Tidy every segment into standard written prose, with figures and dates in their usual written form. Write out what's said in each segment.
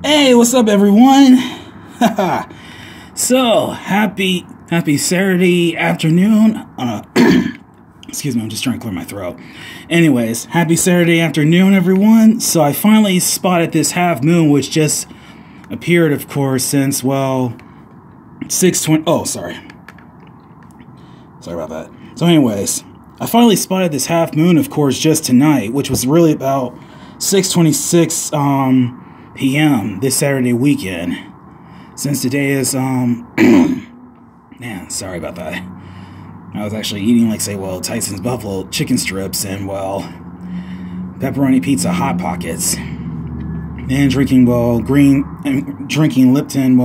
Hey, what's up, everyone? So happy Saturday afternoon. Excuse me, I'm just trying to clear my throat. Anyways, happy Saturday afternoon, everyone. So I finally spotted this half moon, which just appeared, of course, since 6:20. Oh, sorry about that. So, anyways, I finally spotted this half moon, of course, just tonight, which was really about 6:26 p.m. this Saturday weekend. Since today is man, sorry about that. I was actually eating Tyson's Buffalo chicken strips and pepperoni pizza hot pockets, and drinking Lipton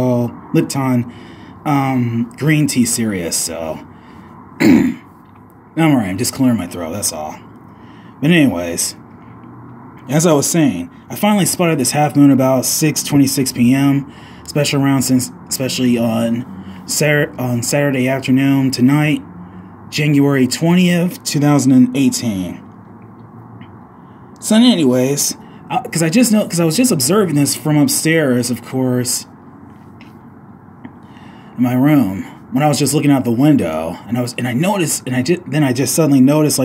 green tea serious. So I'm alright. I'm just clearing my throat. That's all. But anyways, as I was saying, I finally spotted this half moon about 6:26 p.m. especially on Saturday afternoon tonight, January 20th, 2018. So anyways, because I was just observing this from upstairs, of course, in my room, when I was just looking out the window, and I just suddenly noticed,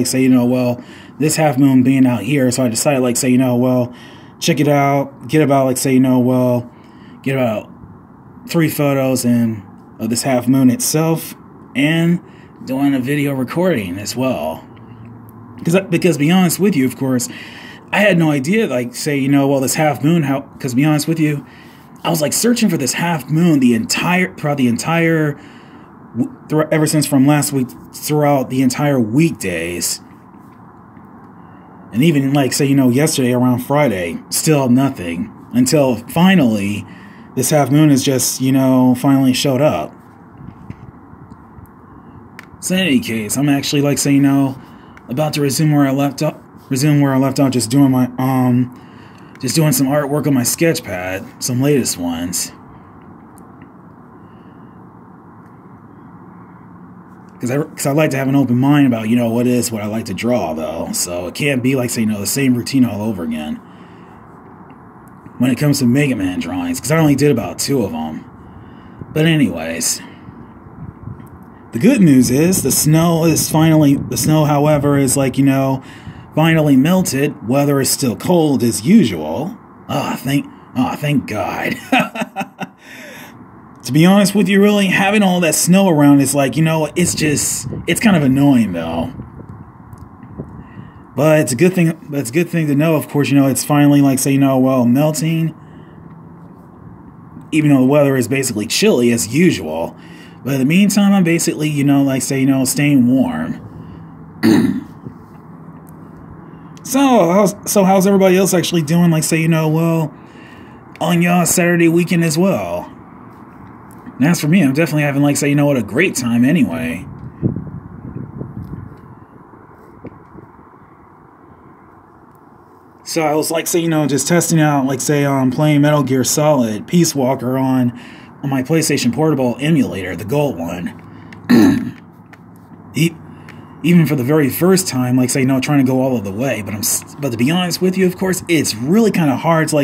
this half moon being out here, so I decided, check it out, get about 3 photos of this half moon itself, and doing a video recording as well. Because to be honest with you, of course, I had no idea, this half moon, because to be honest with you, I was searching for this half moon ever since from last week, throughout the entire weekdays. And even yesterday around Friday, still nothing. Until finally, this half moon has just, finally showed up. So in any case, I'm actually about to resume where I left off, just doing some artwork on my sketch pad, some latest ones. Because I like to have an open mind about, what I like to draw, though. So it can't be the same routine all over again when it comes to Mega Man drawings, because I only did about 2 of them. But anyways, the good news is the snow, however, is finally melted. Weather is still cold as usual. Thank God. To be honest with you, really, having all that snow around is it's kind of annoying, though. But it's a good thing. It's a good thing to know, of course, it's finally melting. Even though the weather is basically chilly as usual. But in the meantime, I'm basically, staying warm. So how's everybody else actually doing, on y'all Saturday weekend as well? And as for me, I'm definitely having, a great time anyway. So I was, just testing out, playing Metal Gear Solid Peace Walker on my PlayStation Portable emulator, the gold one. Even for the very first time, trying to go all of the way. But to be honest with you, of course, it's really kind of hard to,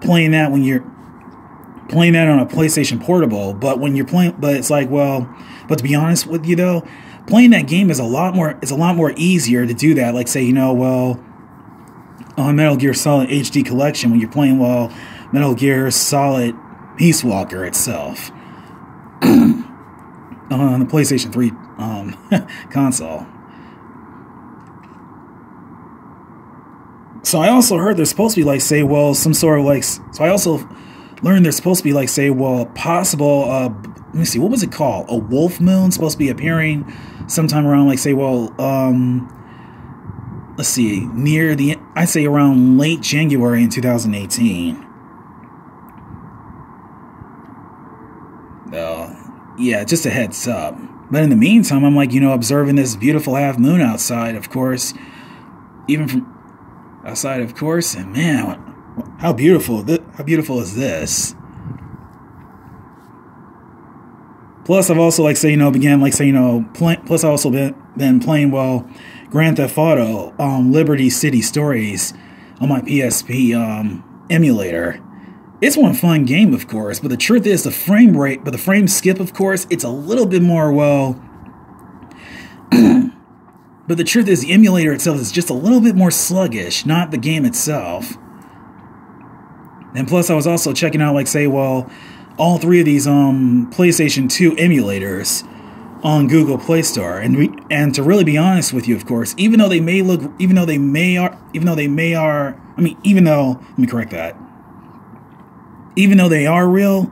playing that when you're playing that on a PlayStation Portable. But when you're playing, but to be honest with you, though, playing that game is a lot more easier to do that. On Metal Gear Solid HD Collection, when you're playing, Metal Gear Solid Peace Walker itself. On the PlayStation 3 console. So I also heard there's supposed to be some sort of so I also learned there's supposed to be possible let me see, what was it called? A wolf moon supposed to be appearing sometime around let's see, around late January in 2018. Yeah, just a heads up. But in the meantime, I'm observing this beautiful half moon outside, of course. Even from outside, of course. And man, how beautiful is this? Plus, I've also plus I've also been playing Grand Theft Auto Liberty City Stories on my PSP emulator. it's one fun game, of course, but the truth is the frame rate, but the frame skip, of course, it's a little bit more, well, but the truth is the emulator itself is just a little bit more sluggish, not the game itself. And plus, I was also checking out, like, say, well, all three of these PlayStation 2 emulators on Google Play Store, and to really be honest with you, of course, even though let me correct that. Even though they are real,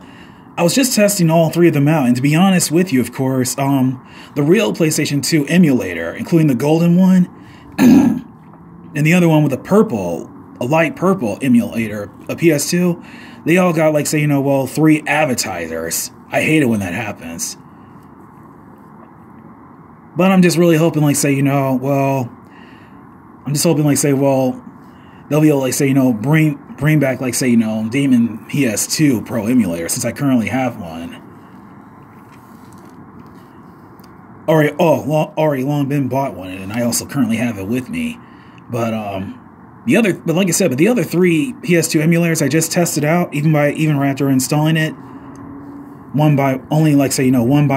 I was just testing all three of them out, and to be honest with you, of course, the real PlayStation 2 emulator, including the golden one, and the other one with a light purple emulator, a PS2, they all got, like, say, you know, well, 3 advertisers. I hate it when that happens. But I'm just really hoping, like, say, you know, well, they'll be able to, like, say, you know, bring back, like, say, you know, Damon PS2 Pro emulator, since I currently have one. Already long been bought one, and I also currently have it with me. But like I said, the other 3 PS2 emulators I just tested out, even after installing it, one by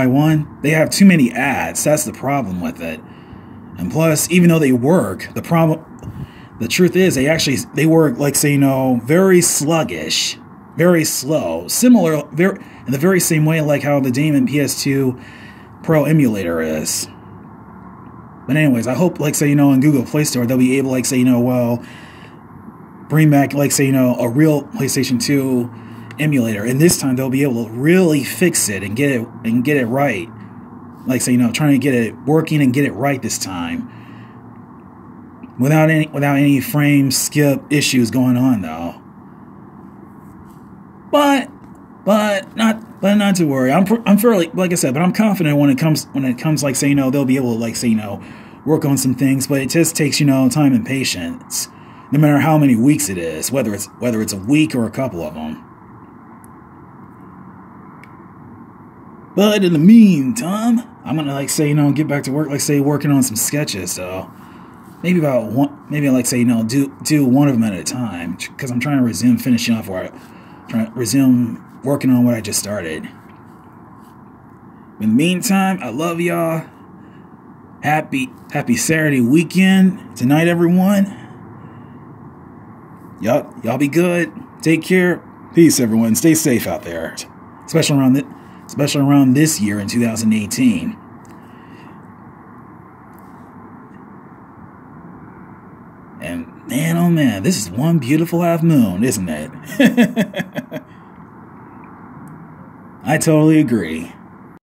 one, they have too many ads. That's the problem with it. And plus, even though they work, the truth is they work, like, say, you know, very sluggish, very slow, in the very same way like how the Damon PS2 Pro emulator is. But anyways, I hope, like, say, you know, in Google Play Store, they'll be able, like, say, you know, well, bring back, like, say, you know, a real PlayStation 2 emulator, and this time they'll be able to really fix it and get it right. Like, say, you know, trying to get it working and get it right this time, without any frame skip issues going on, though. But not to worry. I'm fairly, like I said, but I'm confident when it comes, like, say, you know, they'll be able to, like, say, you know, work on some things. But it just takes, you know, time and patience, no matter how many weeks it is, whether it's a week or a couple of them. But in the meantime, I'm gonna, like, say, you know, get back to work, like, say, working on some sketches. So maybe like, say, you know, do one of them at a time, because I'm trying to resume working on what I just started. In the meantime, I love y'all. Happy Saturday weekend tonight, everyone. Y'all be good. Take care. Peace, everyone. Stay safe out there, especially around this year in 2018. And man, oh man, this is one beautiful half moon, isn't it? I totally agree.